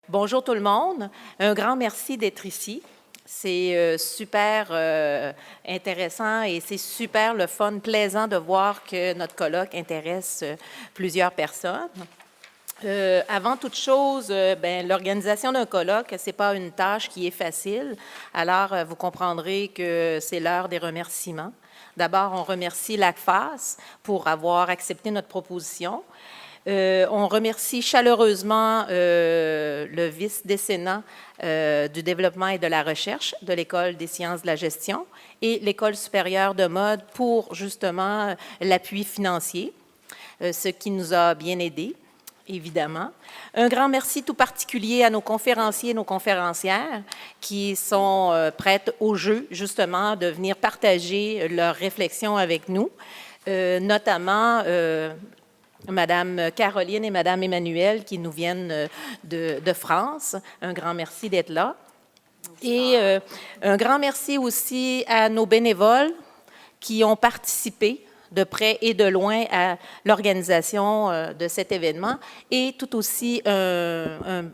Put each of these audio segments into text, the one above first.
Bonjour tout le monde. Un grand merci d'être ici. C'est super intéressant et c'est super le fun, plaisant de voir que notre colloque intéresse plusieurs personnes. Avant toute chose, l'organisation d'un colloque, ce n'est pas une tâche qui est facile. Alors, vous comprendrez que c'est l'heure des remerciements. D'abord, on remercie l'ACFAS pour avoir accepté notre proposition. On remercie chaleureusement le vice-décennat du développement et de la recherche de l'École des sciences de la gestion et l'École supérieure de mode pour justement l'appui financier, ce qui nous a bien aidés, évidemment. Un grand merci tout particulier à nos conférenciers et nos conférencières qui sont prêtes au jeu, justement, de venir partager leurs réflexions avec nous, notamment Madame Caroline et Madame Emmanuelle qui nous viennent de France. Un grand merci d'être là. Et un grand merci aussi à nos bénévoles qui ont participé de près et de loin à l'organisation de cet événement et tout aussi un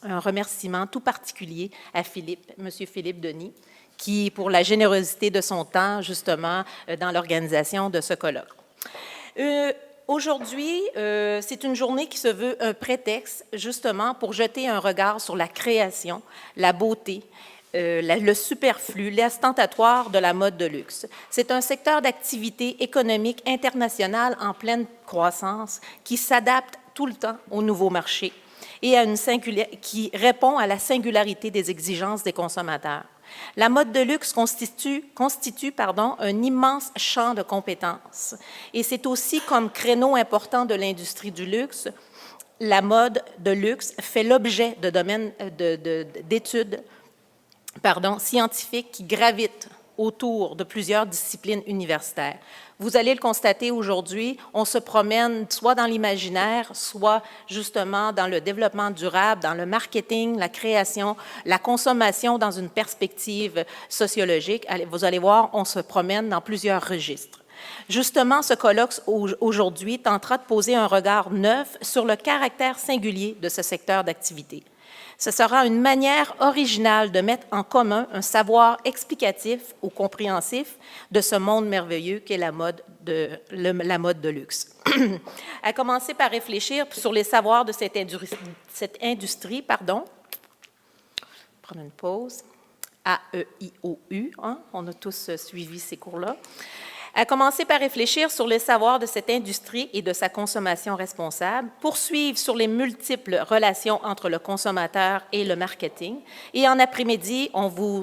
remerciement tout particulier à M. Philippe Denis, qui, pour la générosité de son temps, justement, dans l'organisation de ce colloque. Aujourd'hui, c'est une journée qui se veut un prétexte, justement, pour jeter un regard sur la création, la beauté, le superflu, l'ostentatoire de la mode de luxe. C'est un secteur d'activité économique internationale en pleine croissance qui s'adapte tout le temps aux nouveaux marchés et qui répond à la singularité des exigences des consommateurs. La mode de luxe constitue un immense champ de compétences. Et c'est aussi comme créneau important de l'industrie du luxe, la mode de luxe fait l'objet de domaines d'études scientifiques qui gravitent autour de plusieurs disciplines universitaires. Vous allez le constater aujourd'hui, on se promène soit dans l'imaginaire, soit justement dans le développement durable, dans le marketing, la création, la consommation dans une perspective sociologique. Vous allez voir, on se promène dans plusieurs registres. Justement, ce colloque aujourd'hui tentera de poser un regard neuf sur le caractère singulier de ce secteur d'activité. Ce sera une manière originale de mettre en commun un savoir explicatif ou compréhensif de ce monde merveilleux qu'est la mode de luxe. À commencer par réfléchir sur les savoirs de cette industrie. Prendre une pause. AEIOU, hein? On a tous suivi ces cours-là. À commencer par réfléchir sur les savoirs de cette industrie et de sa consommation responsable, poursuivre sur les multiples relations entre le consommateur et le marketing. Et en après-midi, on vous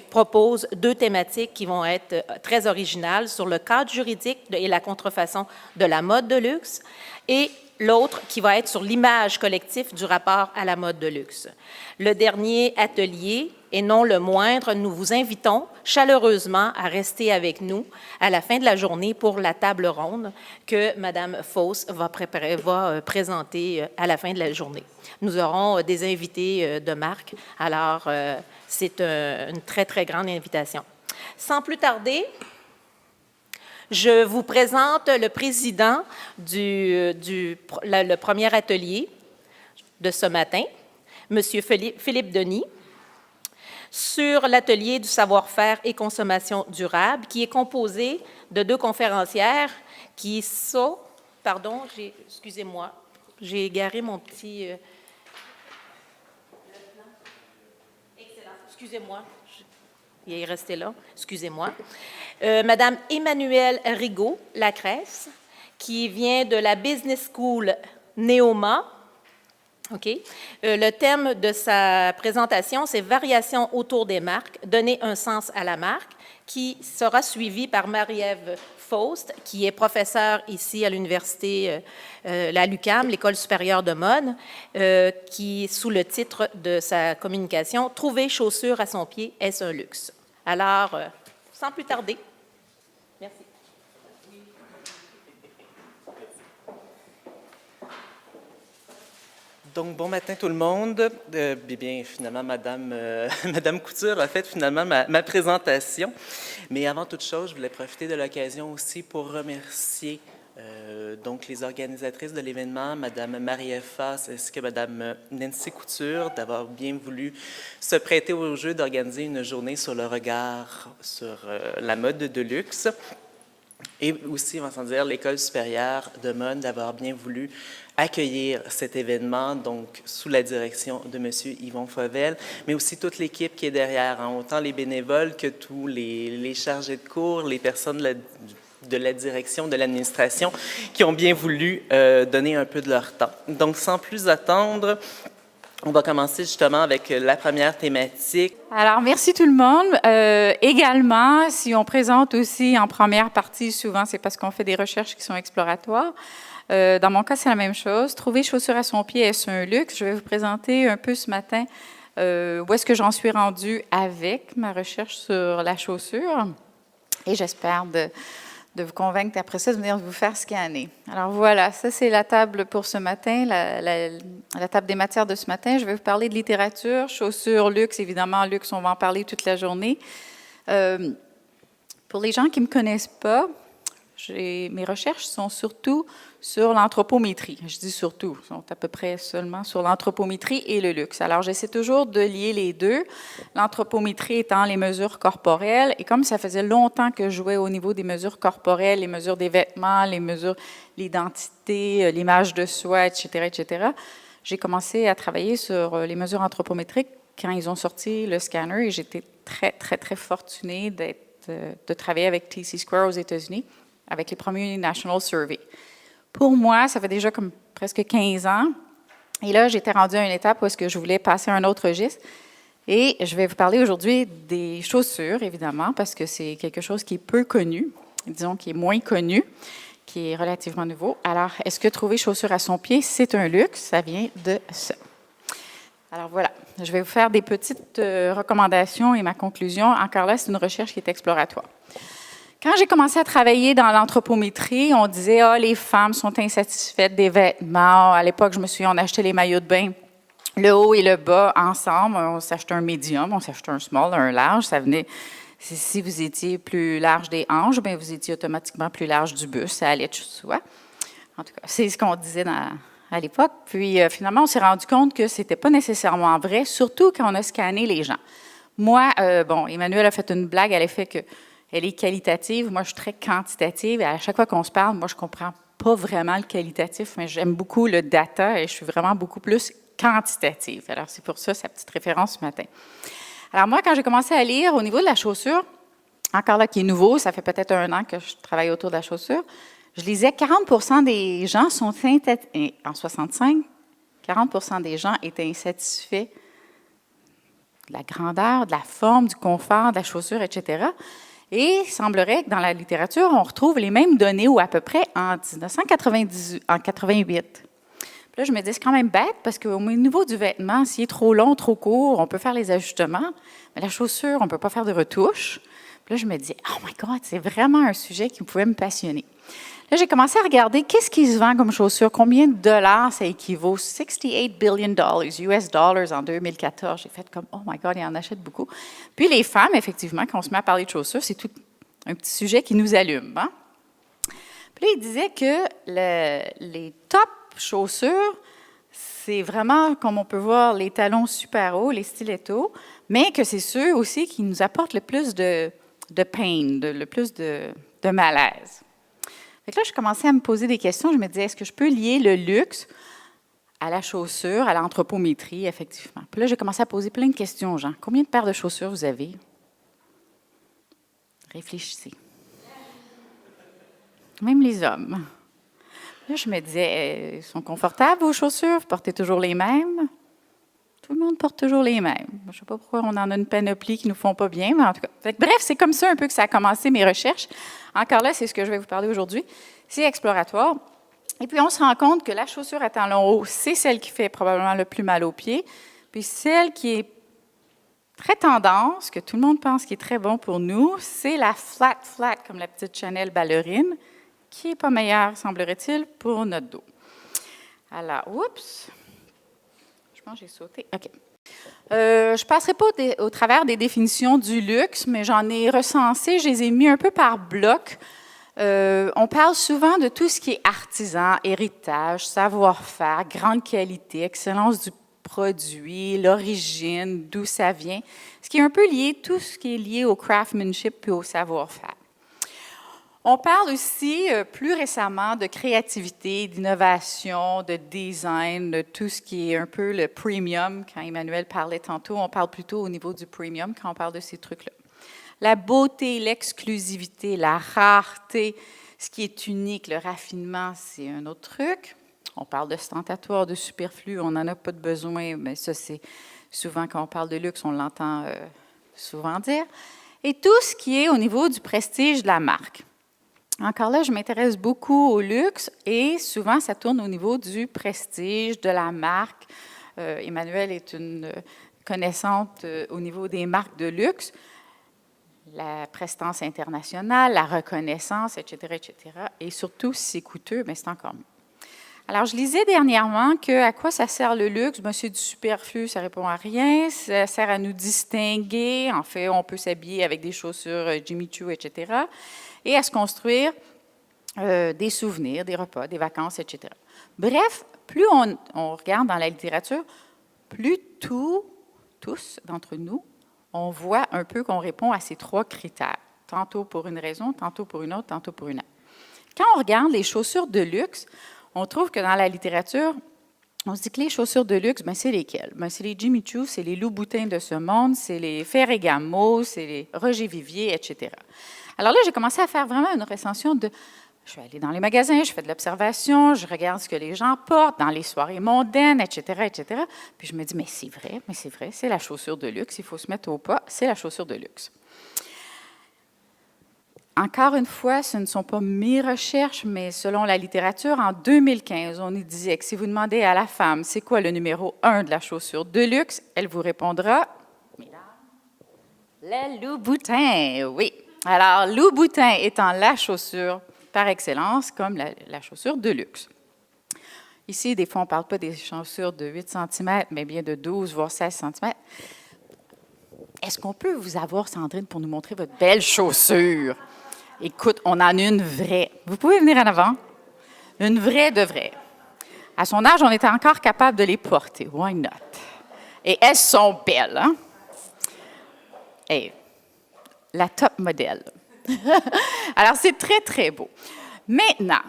propose deux thématiques qui vont être très originales sur le cadre juridique et la contrefaçon de la mode de luxe et l'autre qui va être sur l'image collective du rapport à la mode de luxe. Le dernier atelier, et non le moindre, nous vous invitons chaleureusement à rester avec nous à la fin de la journée pour la table ronde que Mme Fauss va présenter à la fin de la journée. Nous aurons des invités de marque, alors c'est une très, très grande invitation. Sans plus tarder, je vous présente le président le premier atelier de ce matin, M. Philippe Denis, sur l'atelier du savoir-faire et consommation durable, qui est composé de deux conférencières qui sont... Pardon, excusez-moi, j'ai égaré mon petit... Excellent, excusez-moi. Il est resté là, excusez-moi. Madame Emmanuelle Rigaud-Lacresse, qui vient de la Business School Neoma. Okay. Le thème de sa présentation, c'est « Variations autour des marques, donner un sens à la marque », qui sera suivi par Marie-Ève Faust, qui est professeure ici à l'université, la l'UQAM, l'École supérieure de mode, qui, sous le titre de sa communication, « Trouver chaussures à son pied, est-ce un luxe ?» Alors, sans plus tarder, merci. Donc, bon matin tout le monde. Bien, finalement, Madame Couture a fait finalement ma présentation. Mais avant toute chose, je voulais profiter de l'occasion aussi pour remercier Donc, les organisatrices de l'événement, Mme Marie-Ève Fass ainsi que Mme Nancy Couture, d'avoir bien voulu se prêter au jeu d'organiser une journée sur le regard sur la mode de luxe. Et aussi, on va s'en dire, l'École supérieure de mode d'avoir bien voulu accueillir cet événement, donc sous la direction de M. Yvon Fauvel, mais aussi toute l'équipe qui est derrière, hein, autant les bénévoles que tous les chargés de cours, les personnes de la direction, de l'administration, qui ont bien voulu donner un peu de leur temps. Donc, sans plus attendre, on va commencer justement avec la première thématique. Alors, merci tout le monde. Également, si on présente aussi en première partie, souvent, c'est parce qu'on fait des recherches qui sont exploratoires. Dans mon cas, c'est la même chose. Trouver chaussures à son pied, est-ce un luxe? Je vais vous présenter un peu ce matin où est-ce que j'en suis rendue avec ma recherche sur la chaussure. Et j'espère de vous convaincre après ça de venir vous faire scanner. Alors voilà, ça c'est la table pour ce matin, la table des matières de ce matin. Je vais vous parler de littérature, chaussures, luxe, évidemment, luxe, on va en parler toute la journée. Pour les gens qui ne me connaissent pas, mes recherches sont surtout sur l'anthropométrie. Je dis surtout, sont à peu près seulement sur l'anthropométrie et le luxe. Alors, j'essaie toujours de lier les deux, l'anthropométrie étant les mesures corporelles. Et comme ça faisait longtemps que je jouais au niveau des mesures corporelles, les mesures des vêtements, les mesures, l'identité, l'image de soi, etc., j'ai commencé à travailler sur les mesures anthropométriques quand ils ont sorti le scanner. Et j'étais très, très, très fortunée de travailler avec TC Square aux États-Unis, avec les premiers National Survey. Pour moi, ça fait déjà comme presque 15 ans. Et là, j'étais rendue à une étape où est-ce que je voulais passer à un autre registre. Et je vais vous parler aujourd'hui des chaussures, évidemment, parce que c'est quelque chose qui est peu connu, disons qui est moins connu, qui est relativement nouveau. Alors, est-ce que trouver chaussures à son pied, c'est un luxe? Ça vient de ça. Alors voilà, je vais vous faire des petites recommandations et ma conclusion. Encore là, c'est une recherche qui est exploratoire. Quand j'ai commencé à travailler dans l'anthropométrie, on disait « Ah, les femmes sont insatisfaites des vêtements. » À l'époque, je me souviens, on achetait les maillots de bain, le haut et le bas ensemble. On s'achetait un médium, on s'achetait un small, un large. Ça venait, si vous étiez plus large des hanches, bien, vous étiez automatiquement plus large du buste. Ça allait de soi. En tout cas, c'est ce qu'on disait à l'époque. Puis finalement, on s'est rendu compte que ce n'était pas nécessairement vrai, surtout quand on a scanné les gens. Moi, Emmanuel a fait une blague à l'effet que elle est qualitative. Moi, je suis très quantitative. Et à chaque fois qu'on se parle, moi, je ne comprends pas vraiment le qualitatif, mais j'aime beaucoup le data et je suis vraiment beaucoup plus quantitative. Alors, c'est pour ça sa petite référence ce matin. Alors, moi, quand j'ai commencé à lire au niveau de la chaussure, encore là, qui est nouveau, ça fait peut-être 1 an que je travaille autour de la chaussure, je lisais 40 des gens sont en 65, 40 des gens étaient insatisfaits de la grandeur, de la forme, du confort de la chaussure, etc. Et il semblerait que dans la littérature, on retrouve les mêmes données ou à peu près en 1988. Puis là, je me dis, c'est quand même bête parce qu'au niveau du vêtement, s'il est trop long, trop court, on peut faire les ajustements. Mais la chaussure, on ne peut pas faire de retouches. Puis là, je me dis, oh my God, c'est vraiment un sujet qui pouvait me passionner. Là, j'ai commencé à regarder qu'est-ce qui se vend comme chaussure, combien de dollars ça équivaut, 68 billion US dollars en 2014. J'ai fait comme, oh my God, il en achète beaucoup. Puis les femmes, effectivement, quand on se met à parler de chaussures, c'est tout un petit sujet qui nous allume. Hein? Puis là, il disait que les top chaussures, c'est vraiment, comme on peut voir, les talons super hauts, les stilettos, mais que c'est ceux aussi qui nous apportent le plus de pain, le plus de malaise. Fait que là, je commençais à me poser des questions. Je me disais, est-ce que je peux lier le luxe à la chaussure, à l'anthropométrie, effectivement? Puis là, j'ai commencé à poser plein de questions aux gens. Combien de paires de chaussures vous avez? Réfléchissez. Même les hommes. Là, je me disais, ils sont confortables, vos chaussures? Vous portez toujours les mêmes? Tout le monde porte toujours les mêmes. Je ne sais pas pourquoi on en a une panoplie qui ne nous font pas bien, mais en tout cas. Bref, c'est comme ça un peu que ça a commencé mes recherches. Encore là, c'est ce que je vais vous parler aujourd'hui. C'est exploratoire. Et puis, on se rend compte que la chaussure à talons hauts, c'est celle qui fait probablement le plus mal aux pieds. Puis, celle qui est très tendance, que tout le monde pense qui est très bon pour nous, c'est la flat, comme la petite Chanel ballerine, qui n'est pas meilleure, semblerait-il, pour notre dos. Alors, oups! Je pense que j'ai sauté. OK. Je ne passerai pas au travers des définitions du luxe, mais j'en ai recensé, je les ai mis un peu par bloc. On parle souvent de tout ce qui est artisan, héritage, savoir-faire, grande qualité, excellence du produit, l'origine, d'où ça vient, ce qui est un peu lié, tout ce qui est lié au craftsmanship et au savoir-faire. On parle aussi, plus récemment, de créativité, d'innovation, de design, de tout ce qui est un peu le premium. Quand Emmanuel parlait tantôt, on parle plutôt au niveau du premium quand on parle de ces trucs-là. La beauté, l'exclusivité, la rareté, ce qui est unique, le raffinement, c'est un autre truc. On parle de ostentatoire, de superflu, on n'en a pas de besoin, mais ça, c'est souvent quand on parle de luxe, on l'entend souvent dire. Et tout ce qui est au niveau du prestige de la marque. Encore là, je m'intéresse beaucoup au luxe et souvent, ça tourne au niveau du prestige de la marque. Emmanuelle est une connaissante au niveau des marques de luxe. La prestance internationale, la reconnaissance, etc., etc. Et surtout, si c'est coûteux, bien, c'est encore mieux. Alors, je lisais dernièrement à quoi ça sert le luxe? Bien, c'est du superflu, ça ne répond à rien. Ça sert à nous distinguer. En fait, on peut s'habiller avec des chaussures Jimmy Choo, etc. Et à se construire des souvenirs, des repas, des vacances, etc. Bref, plus on regarde dans la littérature, plus tous d'entre nous, on voit un peu qu'on répond à ces trois critères. Tantôt pour une raison, tantôt pour une autre, tantôt pour une autre. Quand on regarde les chaussures de luxe, on trouve que dans la littérature, on se dit que les chaussures de luxe, bien, c'est lesquelles? Bien, c'est les Jimmy Choo, c'est les Louboutin de ce monde, c'est les Ferragamo, c'est les Roger Vivier, etc. Alors là, j'ai commencé à faire vraiment une recension de... Je suis allée dans les magasins, je fais de l'observation, je regarde ce que les gens portent dans les soirées mondaines, etc., etc. Puis je me dis, mais c'est vrai, c'est la chaussure de luxe, il faut se mettre au pas, c'est la chaussure de luxe. Encore une fois, ce ne sont pas mes recherches, mais selon la littérature, en 2015, on y disait que si vous demandez à la femme, c'est quoi le numéro 1 de la chaussure de luxe, elle vous répondra, les Louboutins, oui. Alors, Louboutin étant la chaussure par excellence, comme la chaussure de luxe. Ici, des fois, on ne parle pas des chaussures de 8 cm, mais bien de 12, voire 16 cm. Est-ce qu'on peut vous avoir, Sandrine, pour nous montrer votre belle chaussure? Écoute, on en a une vraie. Vous pouvez venir en avant? Une vraie de vraie. À son âge, on était encore capable de les porter. Why not? Et elles sont belles, hein? Et la top modèle. Alors, c'est très, très beau. Maintenant,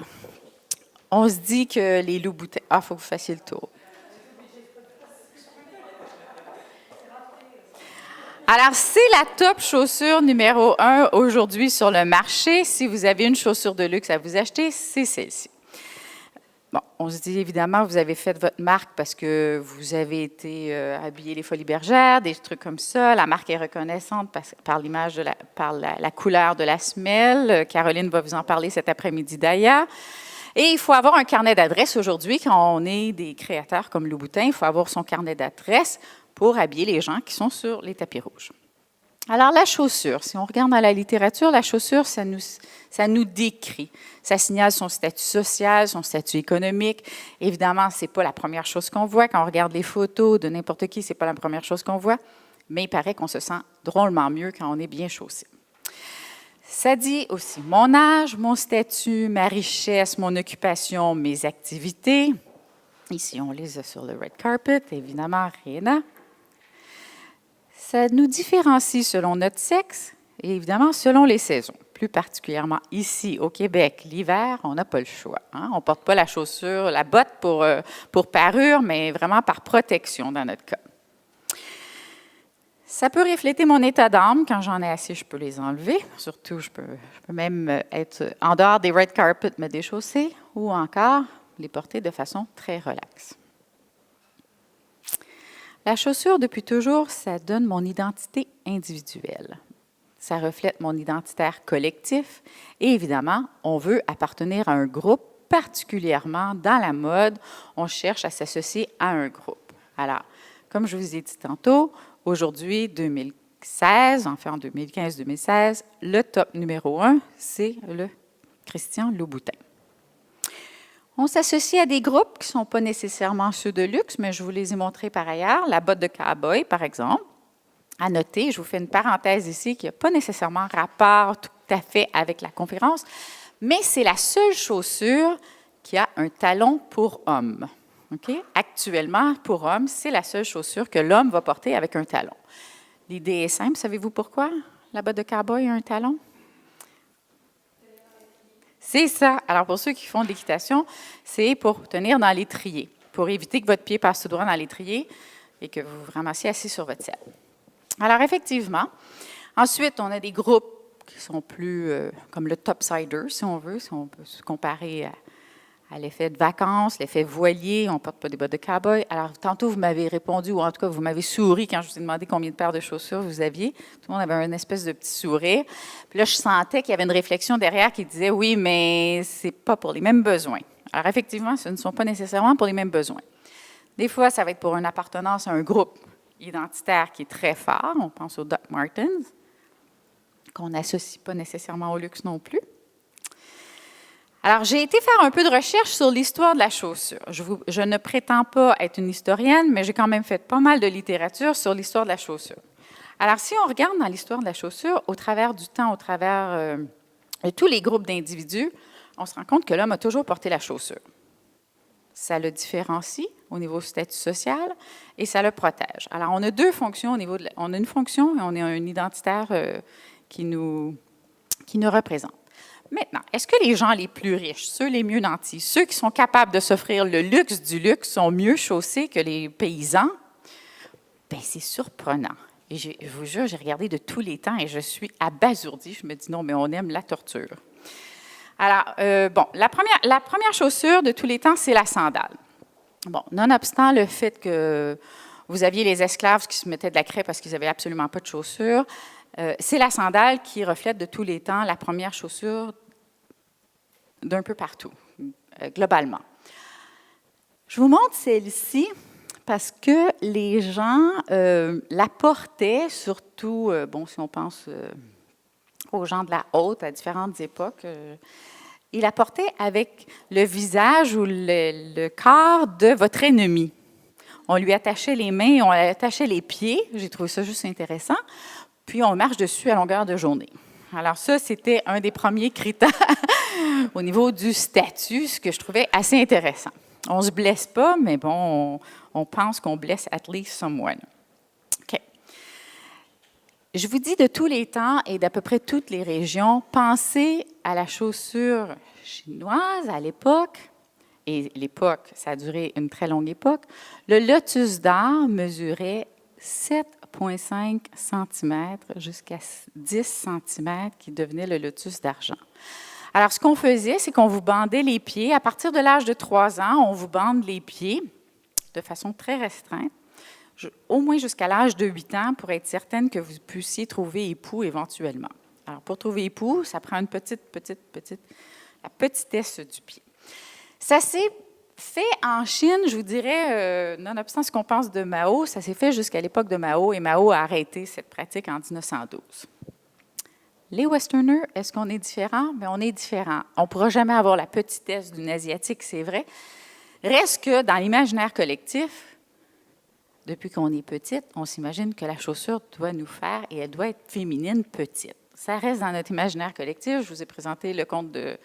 on se dit que les Louboutins... Ah, il faut que vous fassiez le tour. Alors, c'est la top chaussure numéro 1 aujourd'hui sur le marché. Si vous avez une chaussure de luxe à vous acheter, c'est celle-ci. Bon, on se dit évidemment, vous avez fait votre marque parce que vous avez été habillé les Folies Bergères, des trucs comme ça. La marque est reconnaissante par l'image, par la couleur de la semelle. Caroline va vous en parler cet après-midi d'ailleurs. Et il faut avoir un carnet d'adresses aujourd'hui. Quand on est des créateurs comme Louboutin, il faut avoir son carnet d'adresses pour habiller les gens qui sont sur les tapis rouges. Alors, la chaussure, si on regarde dans la littérature, la chaussure, ça nous décrit. Ça signale son statut social, son statut économique. Évidemment, ce n'est pas la première chose qu'on voit. Quand on regarde les photos de n'importe qui, ce n'est pas la première chose qu'on voit. Mais il paraît qu'on se sent drôlement mieux quand on est bien chaussé. Ça dit aussi mon âge, mon statut, ma richesse, mon occupation, mes activités. Ici, on les a sur le red carpet, évidemment, Réna. Ça nous différencie selon notre sexe et évidemment selon les saisons. Plus particulièrement ici, au Québec, l'hiver, on n'a pas le choix. Hein? On ne porte pas la chaussure, la botte pour parure, mais vraiment par protection dans notre cas. Ça peut refléter mon état d'âme. Quand j'en ai assez, je peux les enlever. Surtout, je peux même être en dehors des red carpets, me déchausser ou encore les porter de façon très relaxe. La chaussure, depuis toujours, ça donne mon identité individuelle. Ça reflète mon identitaire collectif. Et évidemment, on veut appartenir à un groupe, particulièrement dans la mode, on cherche à s'associer à un groupe. Alors, comme je vous ai dit tantôt, aujourd'hui, 2016, enfin en 2015-2016, le top numéro 1, c'est le Christian Louboutin. On s'associe à des groupes qui ne sont pas nécessairement ceux de luxe, mais je vous les ai montrés par ailleurs. La botte de cow-boy, par exemple. À noter, je vous fais une parenthèse ici qui n'a pas nécessairement rapport tout à fait avec la conférence, Mais c'est la seule chaussure qui a un talon pour homme. Okay? Actuellement, pour homme, c'est la seule chaussure que l'homme va porter avec un talon. L'idée est simple. Savez-vous pourquoi la botte de cow-boy a un talon? C'est ça. Alors, pour ceux qui font de l'équitation, c'est pour tenir dans l'étrier, pour éviter que votre pied passe tout droit dans l'étrier et que vous vous ramassiez assis sur votre selle. Alors, effectivement, ensuite, on a des groupes qui sont plus comme le topsider, si on veut, si on peut se comparer à l'effet de vacances, l'effet voilier, on ne porte pas des bottes de cow-boy. Alors, tantôt, vous m'avez répondu, ou en tout cas, vous m'avez souri quand je vous ai demandé combien de paires de chaussures vous aviez. Tout le monde avait une espèce de petit sourire. Puis là, je sentais qu'il y avait une réflexion derrière qui disait, oui, mais ce n'est pas pour les mêmes besoins. Alors, effectivement, ce ne sont pas nécessairement pour les mêmes besoins. Des fois, ça va être pour une appartenance à un groupe identitaire qui est très fort. On pense aux Doc Martens, qu'on n'associe pas nécessairement au luxe non plus. Alors, j'ai été faire un peu de recherche sur l'histoire de la chaussure. Je ne prétends pas être une historienne, mais j'ai quand même fait pas mal de littérature sur l'histoire de la chaussure. Alors, si on regarde dans l'histoire de la chaussure, au travers du temps, au travers de tous les groupes d'individus, on se rend compte que l'homme a toujours porté la chaussure. Ça le différencie au niveau statut social et ça le protège. Alors, on a deux fonctions au niveau de on a une fonction et on a un identitaire qui nous représente. Maintenant, est-ce que les gens les plus riches, ceux les mieux nantis, ceux qui sont capables de s'offrir le luxe du luxe sont mieux chaussés que les paysans? Bien, c'est surprenant. Et je vous jure, j'ai regardé de tous les temps et je suis abasourdie. Je me dis non, mais on aime la torture. Alors, bon, la première chaussure de tous les temps, c'est la sandale. Bon, nonobstant le fait que vous aviez les esclaves qui se mettaient de la craie parce qu'ils n'avaient absolument pas de chaussures, c'est la sandale qui reflète de tous les temps la première chaussure d'un peu partout, globalement. Je vous montre celle-ci parce que les gens la portaient, surtout, bon, si on pense aux gens de la haute à différentes époques, ils la portaient avec le visage ou le corps de votre ennemi. On lui attachait les mains, on lui attachait les pieds. J'ai trouvé ça juste intéressant. Puis, on marche dessus à longueur de journée. Alors ça, c'était un des premiers critères au niveau du statut, ce que je trouvais assez intéressant. On ne se blesse pas, mais bon, on pense qu'on blesse at least someone. OK. Je vous dis de tous les temps et d'à peu près toutes les régions, pensez à la chaussure chinoise à l'époque. Et l'époque, ça a duré une très longue époque. Le lotus d'or mesurait 7,5 cm jusqu'à 10 cm qui devenait le lotus d'argent. Alors, ce qu'on faisait, c'est qu'on vous bandait les pieds. À partir de l'âge de 3 ans, on vous bande les pieds de façon très restreinte, au moins jusqu'à l'âge de 8 ans, pour être certaine que vous puissiez trouver époux éventuellement. Alors, pour trouver époux, ça prend la petitesse du pied. Ça s'est fait en Chine, je vous dirais, nonobstant ce qu'on pense de Mao, ça s'est fait jusqu'à l'époque de Mao, et Mao a arrêté cette pratique en 1912. Les Westerners, est-ce qu'on est différents? Bien, on est différents. On ne pourra jamais avoir la petitesse d'une Asiatique, c'est vrai. Reste que dans l'imaginaire collectif, depuis qu'on est petite, on s'imagine que la chaussure doit nous faire et elle doit être féminine petite. Ça reste dans notre imaginaire collectif. Je vous ai présenté le conte de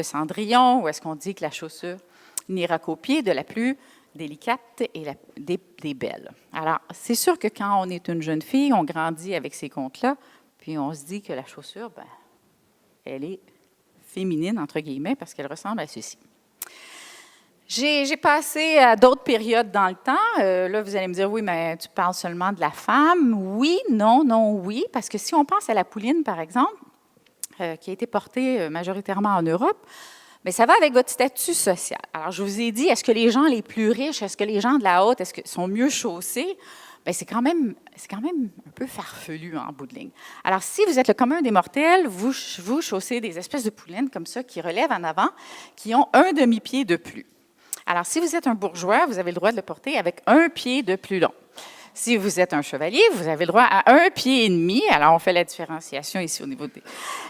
Cendrillon, où est-ce qu'on dit que la chaussure n'ira qu'au pied de la plus délicate et des belles. Alors, c'est sûr que quand on est une jeune fille, on grandit avec ces contes-là, puis on se dit que la chaussure, ben, elle est féminine, entre guillemets, parce qu'elle ressemble à ceci. J'ai passé à d'autres périodes dans le temps. Là, vous allez me dire, oui, mais tu parles seulement de la femme. Oui, non, non, oui, parce que si on pense à la pouline, par exemple, qui a été portée majoritairement en Europe, mais ça va avec votre statut social. Alors, je vous ai dit, est-ce que les gens les plus riches, est-ce que les gens de la haute, est-ce que sont mieux chaussés? Bien, c'est quand même un peu farfelu en bout de ligne. Alors, si vous êtes le commun des mortels, vous chaussez des espèces de poulines comme ça qui relèvent en avant, qui ont un demi-pied de plus. Alors, si vous êtes un bourgeois, vous avez le droit de le porter avec un pied de plus long. Si vous êtes un chevalier, vous avez le droit à 1,5 pieds. Alors, on fait la différenciation ici au niveau des...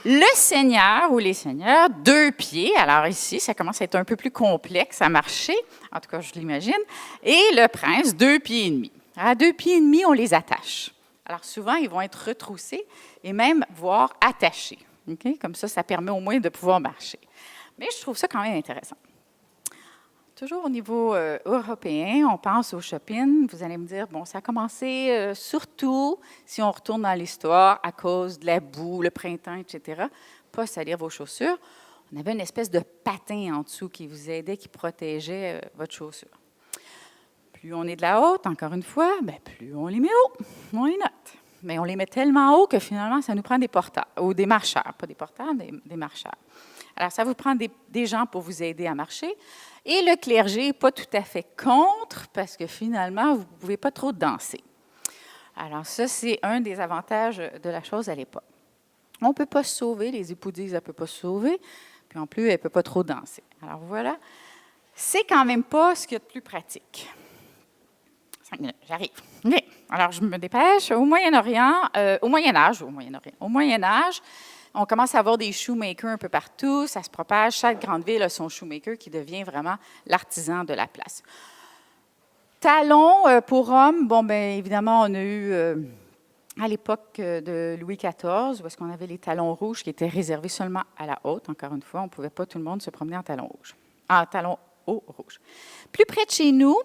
Le seigneur ou les seigneurs, 2 pieds. Alors ici, ça commence à être un peu plus complexe à marcher. En tout cas, je l'imagine. Et le prince, 2,5 pieds. À 2,5 pieds, on les attache. Alors souvent, ils vont être retroussés et même voire attachés. OK? Comme ça permet au moins de pouvoir marcher. Mais je trouve ça quand même intéressant. Toujours au niveau européen, on pense au shopping. Vous allez me dire, bon, ça a commencé surtout, si on retourne dans l'histoire, à cause de la boue, le printemps, etc. Pas salir vos chaussures. On avait une espèce de patin en dessous qui vous aidait, qui protégeait votre chaussure. Plus on est de la haute, encore une fois, bien, plus on les met haut, on les note. Mais on les met tellement haut que finalement, ça nous prend des porteurs, ou des marcheurs, pas des porteurs, des marcheurs. Alors, ça vous prend des gens pour vous aider à marcher. Et le clergé n'est pas tout à fait contre, parce que finalement, vous ne pouvez pas trop danser. Alors, ça, c'est un des avantages de la chose à l'époque. On ne peut pas se sauver, les époux disent qu'elle ne peut pas se sauver, puis en plus, elle ne peut pas trop danser. Alors, voilà. C'est quand même pas ce qu'il y a de plus pratique. 5 minutes, j'arrive. Okay. Alors, je me dépêche. Au Moyen-Âge, on commence à avoir des shoemakers un peu partout, ça se propage. Chaque grande ville a son shoemaker qui devient vraiment l'artisan de la place. Talons pour hommes, bon, bien évidemment, on a eu à l'époque de Louis XIV, où est-ce qu'on avait les talons rouges qui étaient réservés seulement à la haute. Encore une fois, on ne pouvait pas tout le monde se promener en talons rouges. En talons hauts rouges. Plus près de chez nous,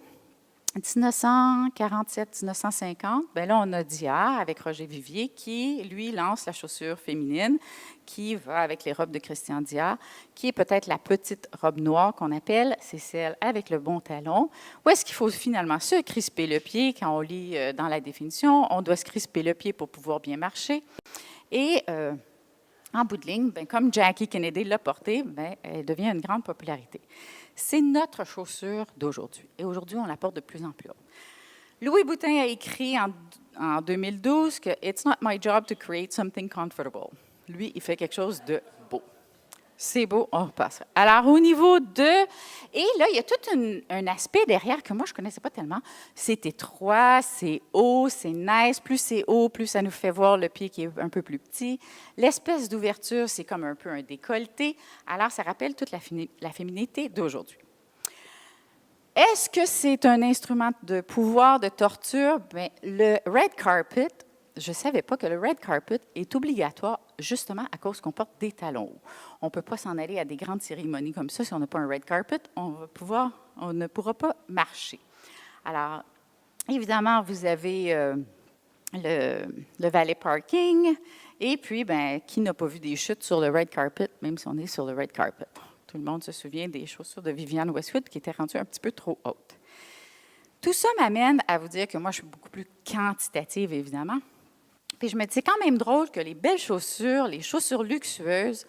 1947-1950, bien là, on a Diard avec Roger Vivier qui, lui, lance la chaussure féminine qui va avec les robes de Christian Diard, qui est peut-être la petite robe noire qu'on appelle, c'est celle avec le bon talon. Où est-ce qu'il faut finalement se crisper le pied? Quand on lit dans la définition, on doit se crisper le pied pour pouvoir bien marcher. Et en bout de ligne, bien, comme Jackie Kennedy l'a portée, bien, elle devient une grande popularité. C'est notre chaussure d'aujourd'hui. Et aujourd'hui, on la porte de plus en plus haut. Louis Boutin a écrit en 2012 que « It's not my job to create something comfortable ». Lui, il fait quelque chose de beau. C'est beau, on repasse. Alors, au niveau de... Et là, il y a tout un aspect derrière que moi, je ne connaissais pas tellement. C'est étroit, c'est haut, c'est nice. Plus c'est haut, plus ça nous fait voir le pied qui est un peu plus petit. L'espèce d'ouverture, c'est comme un peu un décolleté. Alors, ça rappelle toute la féminité d'aujourd'hui. Est-ce que c'est un instrument de pouvoir, de torture? Bien, le red carpet, je ne savais pas que le red carpet est obligatoire justement à cause qu'on porte des talons hauts. On ne peut pas s'en aller à des grandes cérémonies comme ça. Si on n'a pas un red carpet, on ne pourra pas marcher. Alors, évidemment, vous avez le valet parking. Et puis, bien, qui n'a pas vu des chutes sur le red carpet, même si on est sur le red carpet? Tout le monde se souvient des chaussures de Vivienne Westwood qui étaient rendues un petit peu trop hautes. Tout ça m'amène à vous dire que moi, je suis beaucoup plus quantitative, évidemment. Puis je me dis, c'est quand même drôle que les belles chaussures, les chaussures luxueuses,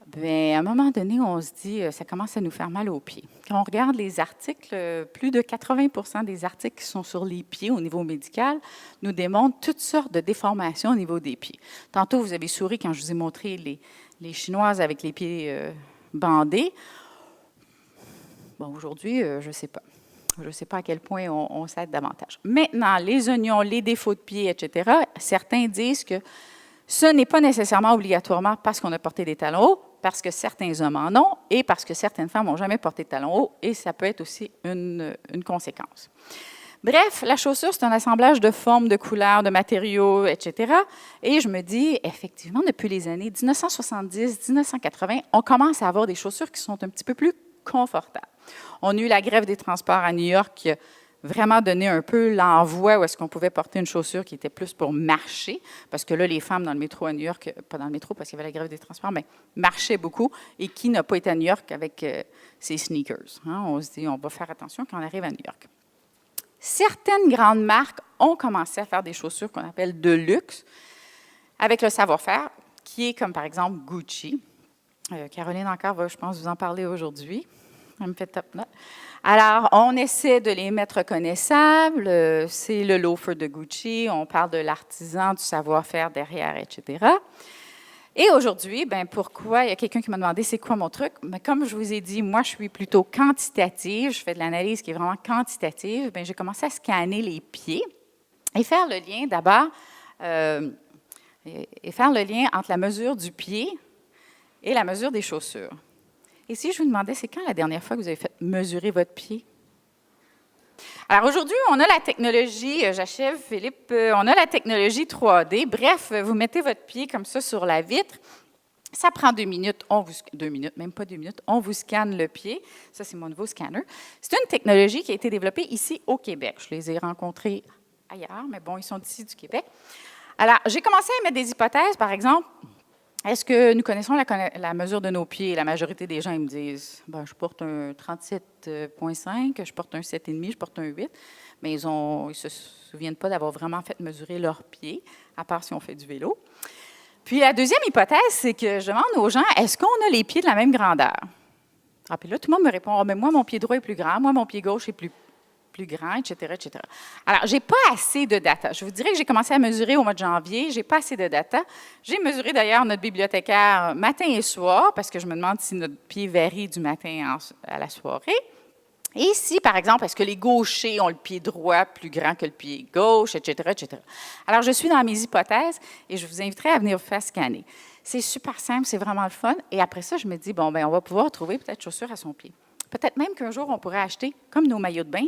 bien, à un moment donné, on se dit, ça commence à nous faire mal aux pieds. Quand on regarde les articles, plus de 80% des articles qui sont sur les pieds au niveau médical nous démontrent toutes sortes de déformations au niveau des pieds. Tantôt, vous avez souri quand je vous ai montré les Chinoises avec les pieds bandés. Bon, aujourd'hui, je ne sais pas. Je ne sais pas à quel point on s'aide davantage. Maintenant, les oignons, les défauts de pied, etc., certains disent que ce n'est pas nécessairement obligatoirement parce qu'on a porté des talons hauts, parce que certains hommes en ont et parce que certaines femmes n'ont jamais porté de talons hauts, et ça peut être aussi une conséquence. Bref, la chaussure, c'est un assemblage de formes, de couleurs, de matériaux, etc. Et je me dis, effectivement, depuis les années 1970-1980, on commence à avoir des chaussures qui sont un petit peu plus confortables. On a eu la grève des transports à New York qui a vraiment donné un peu l'envoi où est-ce qu'on pouvait porter une chaussure qui était plus pour marcher, parce que là, les femmes dans le métro à New York, pas dans le métro parce qu'il y avait la grève des transports, mais marchaient beaucoup, et qui n'a pas été à New York avec ses sneakers? Hein? On se dit, on va faire attention quand on arrive à New York. Certaines grandes marques ont commencé à faire des chaussures qu'on appelle de luxe, avec le savoir-faire, qui est comme par exemple Gucci. Caroline encore va, je pense, vous en parler aujourd'hui. Elle me fait top note. Alors, on essaie de les mettre reconnaissables. C'est le loafer de Gucci. On parle de l'artisan, du savoir-faire derrière, etc. Et aujourd'hui, bien, pourquoi? Il y a quelqu'un qui m'a demandé c'est quoi mon truc? Mais comme je vous ai dit, moi, je suis plutôt quantitative. Je fais de l'analyse qui est vraiment quantitative. Bien, j'ai commencé à scanner les pieds et faire le lien d'abord, et faire le lien entre la mesure du pied et la mesure des chaussures. Et si je vous demandais, c'est quand la dernière fois que vous avez fait mesurer votre pied? Alors aujourd'hui, on a la technologie, j'achève Philippe, on a la technologie 3D. Bref, vous mettez votre pied comme ça sur la vitre Ça prend 2 minutes, 2 minutes, même pas 2 minutes, on vous scanne le pied. Ça, c'est mon nouveau scanner. C'est une technologie qui a été développée ici au Québec. Je les ai rencontrés ailleurs, mais bon, ils sont ici du Québec. Alors, j'ai commencé à mettre des hypothèses, par exemple, est-ce que nous connaissons la mesure de nos pieds? La majorité des gens, ils me disent, ben, je porte un 37,5, je porte un 7,5, je porte un 8, mais ils ne se souviennent pas d'avoir vraiment fait mesurer leurs pieds, à part si on fait du vélo. Puis la deuxième hypothèse, c'est que je demande aux gens, est-ce qu'on a les pieds de la même grandeur? Ah, puis là, tout le monde me répond, ah, mais moi, mon pied droit est plus grand, moi, mon pied gauche est plus grand, etc., etc. Alors, je n'ai pas assez de data. Je vous dirais que j'ai commencé à mesurer au mois de janvier. Je n'ai pas assez de data. J'ai mesuré d'ailleurs notre bibliothécaire matin et soir, parce que je me demande si notre pied varie du matin à la soirée. Et si, par exemple, est-ce que les gauchers ont le pied droit plus grand que le pied gauche, etc., etc. Alors, je suis dans mes hypothèses et je vous inviterai à venir vous faire scanner. C'est super simple, c'est vraiment le fun. Et après ça, je me dis, bon, bien, on va pouvoir trouver peut-être chaussures à son pied. Peut-être même qu'un jour, on pourrait acheter, comme nos maillots de bain,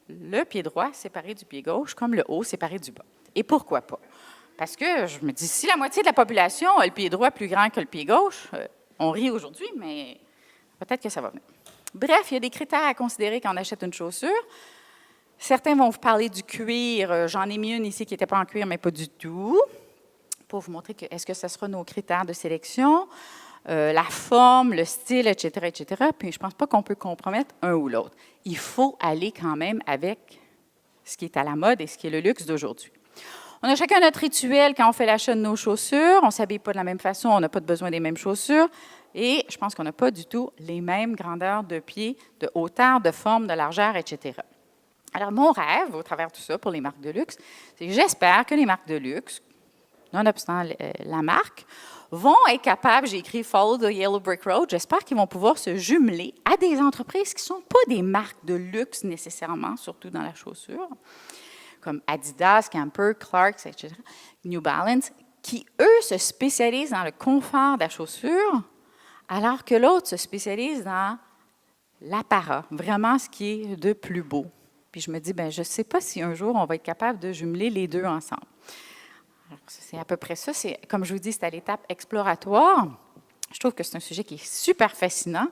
le pied droit séparé du pied gauche, comme le haut séparé du bas. Et pourquoi pas? Parce que je me dis, si la moitié de la population a le pied droit plus grand que le pied gauche, on rit aujourd'hui, mais peut-être que ça va venir. Bref, il y a des critères à considérer quand on achète une chaussure. Certains vont vous parler du cuir. J'en ai mis une ici qui n'était pas en cuir, mais pas du tout, pour vous montrer que est-ce que ce sera nos critères de sélection, la forme, le style, etc., etc. Puis je ne pense pas qu'on peut compromettre un ou l'autre. Il faut aller quand même avec ce qui est à la mode et ce qui est le luxe d'aujourd'hui. On a chacun notre rituel quand on fait l'achat de nos chaussures. On ne s'habille pas de la même façon, on n'a pas besoin des mêmes chaussures. Et je pense qu'on n'a pas du tout les mêmes grandeurs de pieds, de hauteur, de forme, de largeur, etc. Alors, mon rêve, au travers de tout ça, pour les marques de luxe, c'est que j'espère que les marques de luxe, nonobstant la marque, vont être capables, j'ai écrit « Follow the Yellow Brick Road », j'espère qu'ils vont pouvoir se jumeler à des entreprises qui ne sont pas des marques de luxe nécessairement, surtout dans la chaussure, comme Adidas, Camper, Clarks, etc., New Balance, qui, eux, se spécialisent dans le confort de la chaussure, alors que l'autre se spécialise dans l'apparat, vraiment ce qui est de plus beau. Puis je me dis, bien, je ne sais pas si un jour on va être capable de jumeler les deux ensemble. Alors, c'est à peu près ça. Comme je vous dis, c'est à l'étape exploratoire. Je trouve que c'est un sujet qui est super fascinant.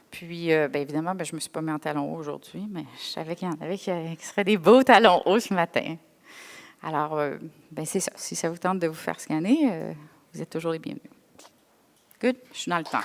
Puis, bien évidemment, je ne me suis pas mis en talons hauts aujourd'hui, mais je savais qu'il y en avait qui seraient des beaux talons hauts ce matin. Alors, c'est ça. Si ça vous tente de vous faire scanner, vous êtes toujours les bienvenus. Good, je suis dans le temps.